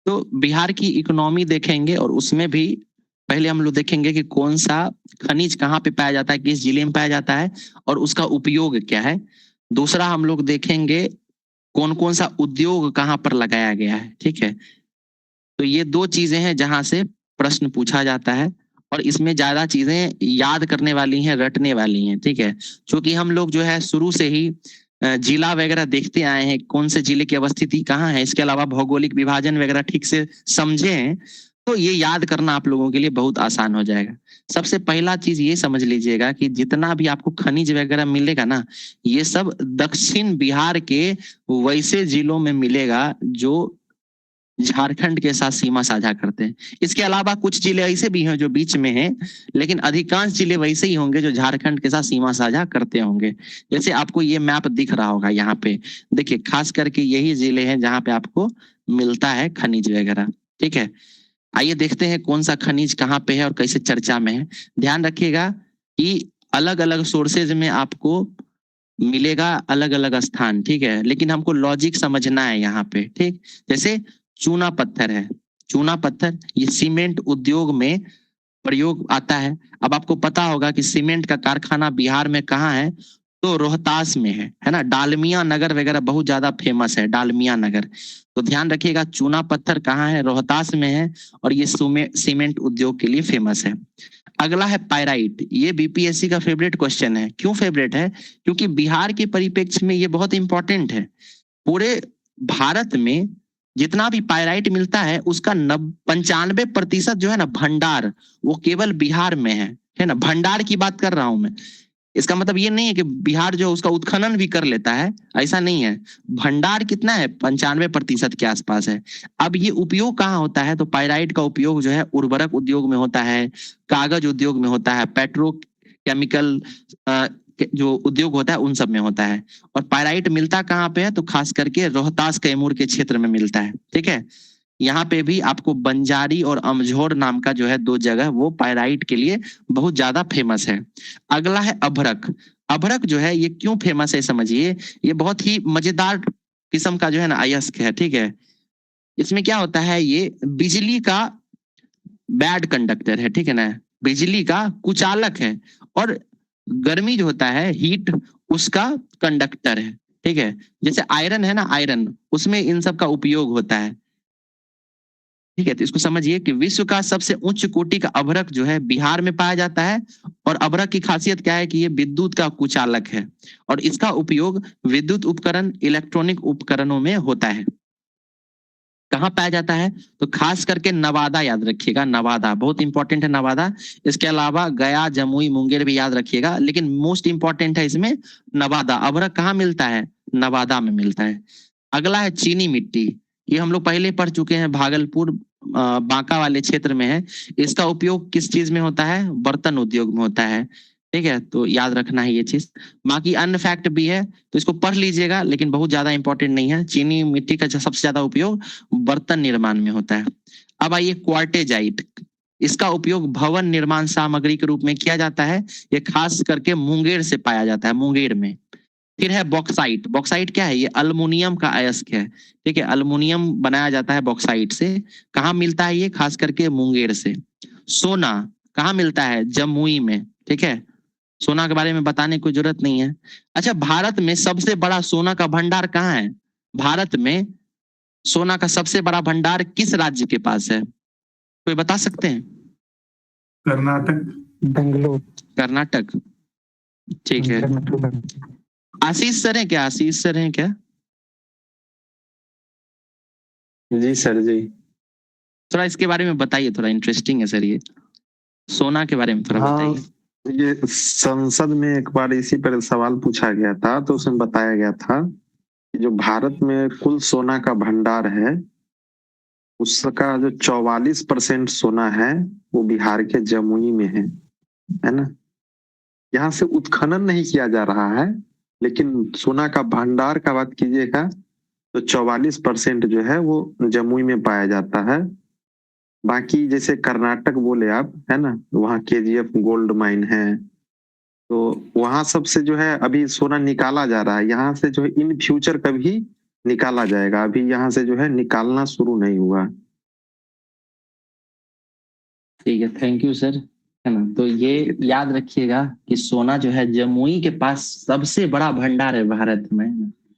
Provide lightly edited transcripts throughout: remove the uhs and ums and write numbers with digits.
तो बिहार की इकोनॉमी देखेंगे और उसमें भी पहले हम लोग देखेंगे कि कौन सा खनिज कहाँ पे पाया जाता है, किस जिले में पाया जाता है और उसका उपयोग क्या है। दूसरा हम लोग देखेंगे कौन कौन सा उद्योग कहाँ पर लगाया गया है। ठीक है, तो ये दो चीजें हैं जहां से प्रश्न पूछा जाता है और इसमें ज्यादा चीजें याद करने वाली हैं, रटने वाली हैं। ठीक है, क्योंकि हम लोग जो है शुरू से ही जिला वगैरह देखते आए हैं, कौन से जिले की अवस्थिति कहाँ है, इसके अलावा भौगोलिक विभाजन वगैरह ठीक से समझे हैं, तो ये याद करना आप लोगों के लिए बहुत आसान हो जाएगा। सबसे पहला चीज ये समझ लीजिएगा कि जितना भी आपको खनिज वगैरह मिलेगा ना, ये सब दक्षिण बिहार के वैसे जिलों में मिलेगा जो झारखंड के साथ सीमा साझा करते हैं। इसके अलावा कुछ जिले ऐसे भी हैं जो बीच में हैं, लेकिन अधिकांश जिले वैसे ही होंगे जो झारखंड के साथ सीमा साझा करते होंगे। जैसे आपको ये मैप दिख रहा होगा यहाँ पे, देखिए खास करके यही जिले हैं जहाँ पे आपको मिलता है खनिज वगैरह। ठीक है, आइए देखते हैं कौन सा खनिज कहाँ पे है और कैसे चर्चा में है। ध्यान रखिएगा कि अलग अलग सोर्सेज में आपको मिलेगा अलग अलग स्थान। ठीक है, लेकिन हमको लॉजिक समझना है यहाँ पे। ठीक, जैसे चूना पत्थर है, चूना पत्थर ये सीमेंट उद्योग में प्रयोग आता है। अब आपको पता होगा कि सीमेंट का कारखाना बिहार में कहाँ है, तो रोहतास में है ना। डालमिया नगर वगैरह बहुत ज्यादा फेमस है, डालमिया नगर। तो ध्यान रखिएगा चूना पत्थर कहाँ है, रोहतास में है और ये सीमेंट उद्योग के लिए फेमस है। अगला है पायराइट, ये बीपीएससी का फेवरेट क्वेश्चन है। क्यों फेवरेट है? क्योंकि बिहार के परिप्रेक्ष्य में ये बहुत इंपॉर्टेंट है। पूरे भारत में जितना भी पायराइट मिलता है उसका 95% जो है ना भंडार, वो केवल बिहार में है ना। भंडार की बात कर रहा हूं मैं। इसका मतलब ये नहीं है कि बिहार जो है उसका उत्खनन भी कर लेता है, ऐसा नहीं है। भंडार कितना है, 95% के आसपास है। अब ये उपयोग कहाँ होता है, तो पायराइट का उपयोग जो है उर्वरक उद्योग में होता है, कागज उद्योग में होता है, पेट्रोकेमिकल जो उद्योग होता है उन सब में होता है। और पायराइट मिलता कहाँ पे है, तो खास करके रोहतास कैमूर के क्षेत्र में मिलता है। ठीक है, यहाँ पे भी आपको बंजारी और अमझोर नाम का जो है दो जगह वो पायराइट के लिए बहुत ज्यादा फेमस है। अगला है अभ्रक। अभ्रक जो है ये क्यों फेमस है समझिए, ये बहुत ही मजेदार किस्म का जो है ना अयस्क है। ठीक है, इसमें क्या होता है, ये बिजली का बैड कंडक्टर है। ठीक है ना, बिजली का कुचालक है और गर्मी जो होता है हीट, उसका कंडक्टर है। ठीक है, जैसे आयरन है ना, आयरन उसमें इन सब का उपयोग होता है। ठीक है, तो इसको समझिए कि विश्व का सबसे उच्च कोटि का अभ्रक जो है बिहार में पाया जाता है। और अभ्रक की खासियत क्या है कि ये विद्युत का कुचालक है और इसका उपयोग विद्युत उपकरण, इलेक्ट्रॉनिक उपकरणों में होता है। कहाँ पाया जाता है, तो खास करके नवादा, याद रखिएगा नवादा बहुत इंपॉर्टेंट है, नवादा। इसके अलावा गया, जमुई, मुंगेर भी याद रखिएगा, लेकिन मोस्ट इंपॉर्टेंट है इसमें नवादा। अभ्रक कहाँ मिलता है, नवादा में मिलता है। अगला है चीनी मिट्टी, ये हम लोग पहले पढ़ चुके हैं, भागलपुर बांका वाले क्षेत्र में है। इसका उपयोग किस चीज में होता है, बर्तन उद्योग में होता है। ठीक है, तो याद रखना है ये चीज। बाकी अन्य फैक्ट भी है तो इसको पढ़ लीजिएगा, लेकिन बहुत ज्यादा इंपॉर्टेंट नहीं है। चीनी मिट्टी का सबसे ज्यादा उपयोग बर्तन निर्माण में होता है। अब आइए क्वार्टेजाइट, इसका उपयोग भवन निर्माण सामग्री के रूप में किया जाता है। ये खास करके मुंगेर से पाया जाता है, मुंगेर में। फिर है बॉक्साइट। बॉक्साइट क्या है, ये अल्मुनियम का अयस्क है। ठीक है, अल्मुनियम बनाया जाता है बॉक्साइट से। कहाँ मिलता है ये, खास करके मुंगेर से। सोना कहाँ मिलता है, जमुई में। ठीक है, सोना के बारे में बताने की कोई जरूरत नहीं है। अच्छा, भारत में सबसे बड़ा सोना का भंडार कहाँ है, भारत में सोना का सबसे बड़ा भंडार किस राज्य के पास है, कोई बता सकते हैं? कर्नाटक। बेंगलोर। कर्नाटक, ठीक है। आशीष सर हैं क्या, आशीष सर हैं क्या? जी सर जी। थोड़ा इसके बारे में बताइए, थोड़ा इंटरेस्टिंग है सर ये, सोना के बारे में थोड़ा बताइए। ये संसद में एक बार इसी पर सवाल पूछा गया था, तो उसमें बताया गया था कि जो भारत में कुल सोना का भंडार है उसका जो 44% सोना है वो बिहार के जमुई में है ना। यहाँ से उत्खनन नहीं किया जा रहा है, लेकिन सोना का भंडार का बात कीजिएगा तो 44% जो है वो जमुई में पाया जाता है। बाकी जैसे कर्नाटक बोले आप, है ना, वहाँ केजीएफ गोल्ड माइन है, तो वहां सबसे जो है अभी सोना निकाला जा रहा है। यहाँ से जो है इन फ्यूचर कभी निकाला जाएगा, अभी यहाँ से जो है निकालना शुरू नहीं हुआ। ठीक है, थैंक यू सर, है ना। तो ये याद रखिएगा कि सोना जो है जमुई के पास सबसे बड़ा भंडार है भारत में।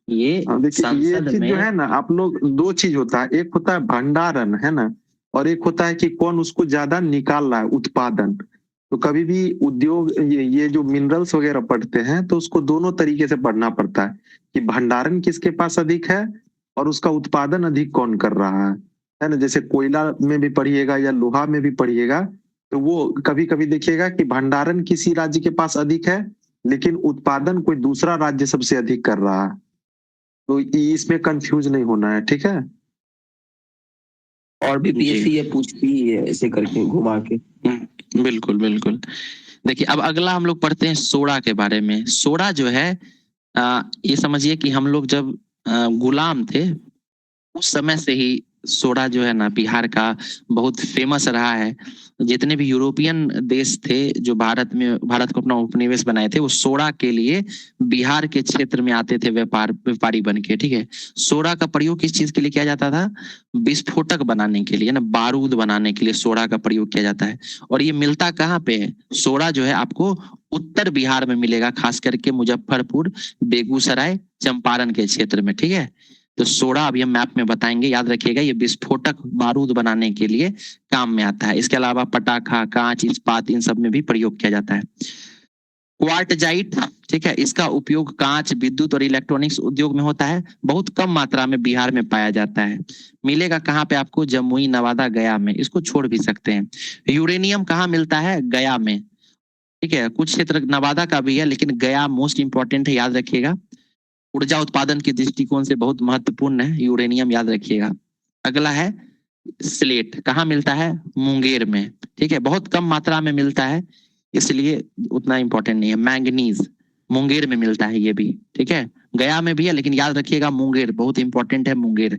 ये देखिए ये संसद चीज जो में है ना, आप लोग दो चीज होता है, एक होता है भंडारण, है ना, और एक होता है कि कौन उसको ज्यादा निकाल रहा है, उत्पादन। तो कभी भी उद्योग, ये जो मिनरल्स वगैरह पढ़ते हैं तो उसको दोनों तरीके से पढ़ना पड़ता है कि भंडारण किसके पास अधिक है और उसका उत्पादन अधिक कौन कर रहा है ना। जैसे कोयला में भी पढ़िएगा या लोहा में भी पढ़िएगा, तो वो कभी कभी देखिएगा कि भंडारण किसी राज्य के पास अधिक है लेकिन उत्पादन कोई दूसरा राज्य सबसे अधिक कर रहा है। तो इसमें कंफ्यूज नहीं होना है, ठीक है। और भी पीएससी ये पूछती है ऐसे करके घुमा के। बिल्कुल बिल्कुल। देखिए अब अगला हम लोग पढ़ते हैं सोडा के बारे में। सोडा जो है ये समझिए कि हम लोग जब गुलाम थे उस समय से ही सोडा जो है ना बिहार का बहुत फेमस रहा है। जितने भी यूरोपियन देश थे जो भारत को अपना उपनिवेश बनाए थे, वो सोडा के लिए बिहार के क्षेत्र में आते थे व्यापारी बन के। ठीक है, सोडा का प्रयोग किस चीज के लिए किया जाता था? विस्फोटक बनाने के लिए ना, बारूद बनाने के लिए सोडा का प्रयोग किया जाता है। और ये मिलता कहाँ पे है? सोडा जो है आपको उत्तर बिहार में मिलेगा, खास करके मुजफ्फरपुर, बेगूसराय, चंपारण के क्षेत्र में। ठीक है, तो सोडा अभी हम मैप में बताएंगे, याद रखिएगा। ये विस्फोटक बारूद बनाने के लिए काम में आता है। इसके अलावा पटाखा, कांच, इस्पात, इन सब में भी प्रयोग किया जाता है। क्वार्टजाइट, ठीक है, इसका उपयोग कांच, विद्युत और इलेक्ट्रॉनिक्स उद्योग में होता है। बहुत कम मात्रा में बिहार में पाया जाता है। मिलेगा कहाँ पे आपको? जमुई, नवादा, गया में। इसको छोड़ भी सकते हैं। यूरेनियम कहाँ मिलता है? गया में। ठीक है, कुछ क्षेत्र नवादा का भी है लेकिन गया मोस्ट इंपॉर्टेंट है, याद रखिएगा। ऊर्जा उत्पादन के दृष्टिकोण से बहुत महत्वपूर्ण है यूरेनियम, याद रखिएगा। अगला है स्लेट, कहाँ मिलता है? मुंगेर में। ठीक है, बहुत कम मात्रा में मिलता है इसलिए उतना इंपॉर्टेंट नहीं है। मैंगनीज मुंगेर में मिलता है ये भी। ठीक है, गया में भी है लेकिन याद रखिएगा मुंगेर बहुत इंपॉर्टेंट है, मुंगेर।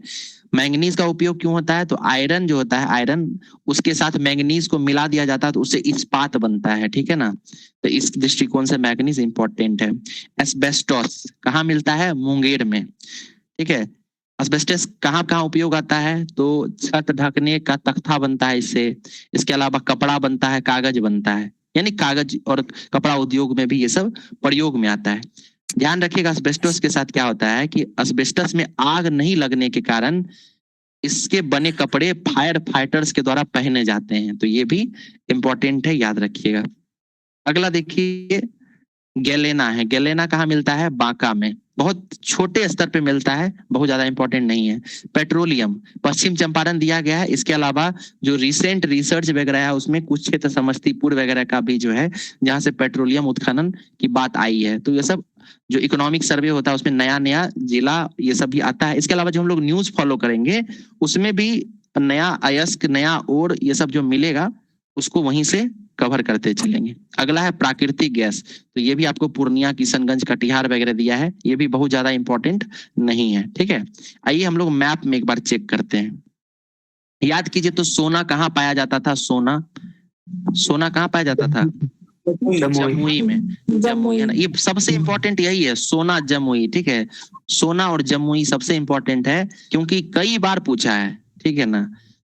मैंगनीज का उपयोग क्यों होता है? तो आयरन जो होता है, आयरन उसके साथ मैंगनीज को मिला दिया जाता है तो उससे इस्पात बनता है। ठीक है ना, तो इस दृष्टिकोण से मैंगनीज इंपॉर्टेंट है। एस्बेस्टोस कहाँ मिलता है? मुंगेर में। ठीक है, एस्बेस्टस कहाँ कहाँ उपयोग आता है? तो छत ढकने का तख्ता बनता है इससे। इसके अलावा कपड़ा बनता है, कागज बनता है, यानी कागज और कपड़ा उद्योग में भी ये सब प्रयोग में आता है। ध्यान रखिएगा एस्बेस्टस के साथ क्या होता है कि एस्बेस्टस में आग नहीं लगने के कारण इसके बने कपड़े फायर फाइटर्स के द्वारा पहने जाते हैं, तो ये भी इंपॉर्टेंट है, याद रखिएगा। अगला देखिए गैलेना है। गैलेना कहाँ मिलता है? बांका में। बहुत छोटे स्तर पे मिलता है, बहुत ज्यादा इंपॉर्टेंट नहीं है। पेट्रोलियम पश्चिम चंपारण दिया गया है। इसके अलावा जो रिसेंट रिसर्च वगैरह है उसमें कुछ क्षेत्र समस्तीपुर वगैरह का भी जो है जहाँ से पेट्रोलियम उत्खनन की बात आई है। तो ये सब जो इकोनॉमिक सर्वे होता है उसमें नया नया जिला ये सब भी आता है। इसके अलावा जो हम लोग न्यूज फॉलो करेंगे उसमें भी नया अयस्क, नया और ये सब जो मिलेगा उसको वहीं से कवर करते चलेंगे। अगला है प्राकृतिक गैस। तो ये भी आपको पूर्णिया, किशनगंज, कटिहार वगैरह दिया है, ये भी बहुत ज्यादा इंपॉर्टेंट नहीं है। ठीक है, आइए हम लोग मैप में एक बार चेक करते हैं। याद कीजिए तो सोना कहाँ पाया जाता था? सोना कहाँ पाया जाता था? जमुई में। जमुई है ना, ये सबसे इंपॉर्टेंट यही है, सोना, जमुई। ठीक है, सोना और जमुई सबसे इंपॉर्टेंट है क्योंकि कई बार पूछा है। ठीक है ना,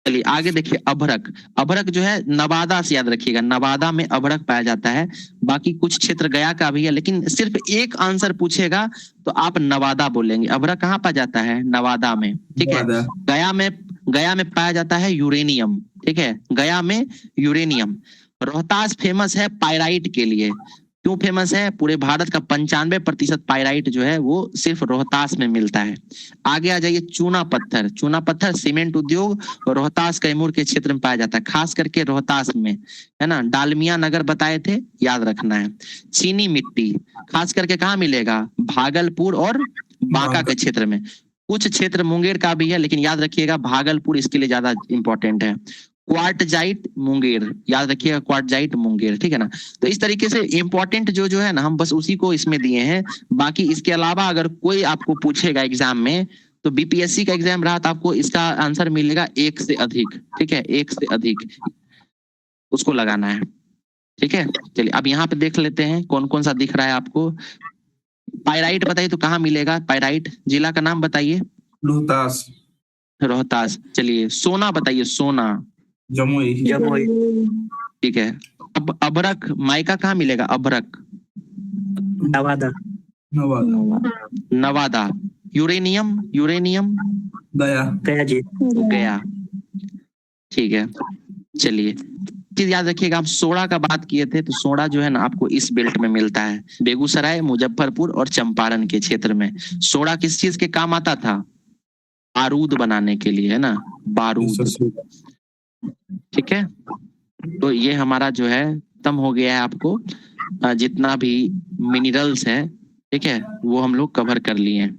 चलिए आगे देखिए। अभ्रक, अभ्रक जो है नवादा से, याद रखिएगा, नवादा में अभ्रक पाया जाता है। बाकी कुछ क्षेत्र गया का भी है लेकिन सिर्फ एक आंसर पूछेगा तो आप नवादा बोलेंगे। अभ्रक कहाँ पाया जाता है? नवादा में। ठीक है, गया में पाया जाता है यूरेनियम। ठीक है, गया में यूरेनियम। रोहतास फेमस है पायराइट के लिए। क्यों फेमस है? पूरे भारत का 95% पायराइट जो है वो सिर्फ रोहतास में मिलता है। आगे आ जाइए। चूना पत्थर, चूना पत्थर सीमेंट उद्योग रोहतास कैमूर के क्षेत्र में पाया जाता है, खास करके रोहतास में, है ना। डालमिया नगर बताए थे, याद रखना है। चीनी मिट्टी खास करके कहाँ मिलेगा? भागलपुर और बांका के क्षेत्र में। कुछ क्षेत्र मुंगेर का भी है लेकिन याद रखिएगा भागलपुर इसके लिए ज्यादा इंपॉर्टेंट है। क्वार्टजाइट मुंगेर, याद रखिएगा, क्वार्टजाइट मुंगेर। ठीक है ना, तो इस तरीके से इंपॉर्टेंट जो है ना हम बस उसी को इसमें दिए हैं। बाकी इसके अलावा अगर कोई आपको पूछेगा एग्जाम में तो बीपीएससी का एग्जाम रहा तो आपको इसका आंसर मिलेगा 1 से अधिक। ठीक है, 1 से अधिक उसको लगाना है। ठीक है, चलिए अब यहाँ पे देख लेते हैं कौन कौन सा दिख रहा है आपको। पायराइट बताइए तो कहाँ मिलेगा पायराइट? जिला का नाम बताइए। रोहतास। रोहतास। चलिए सोना बताइए, सोना। जमुई, जमुई, ठीक है। अब अभ्रक माइका कहाँ मिलेगा? अभ्रक, नवादा, नवादा, नवादा। यूरेनियम, यूरेनियम गया, गया जी, गया। ठीक है, चलिए चीज याद रखिएगा। हम सोडा का बात किए थे, तो सोडा जो है ना आपको इस बेल्ट में मिलता है, बेगूसराय, मुजफ्फरपुर और चंपारण के क्षेत्र में। सोडा किस चीज के काम आता था? बारूद बनाने के लिए, है ना, बारूद। ठीक है, तो ये हमारा जो है खत्म हो गया है। आपको जितना भी मिनरल्स है, ठीक है, वो हम लोग कवर कर लिए हैं।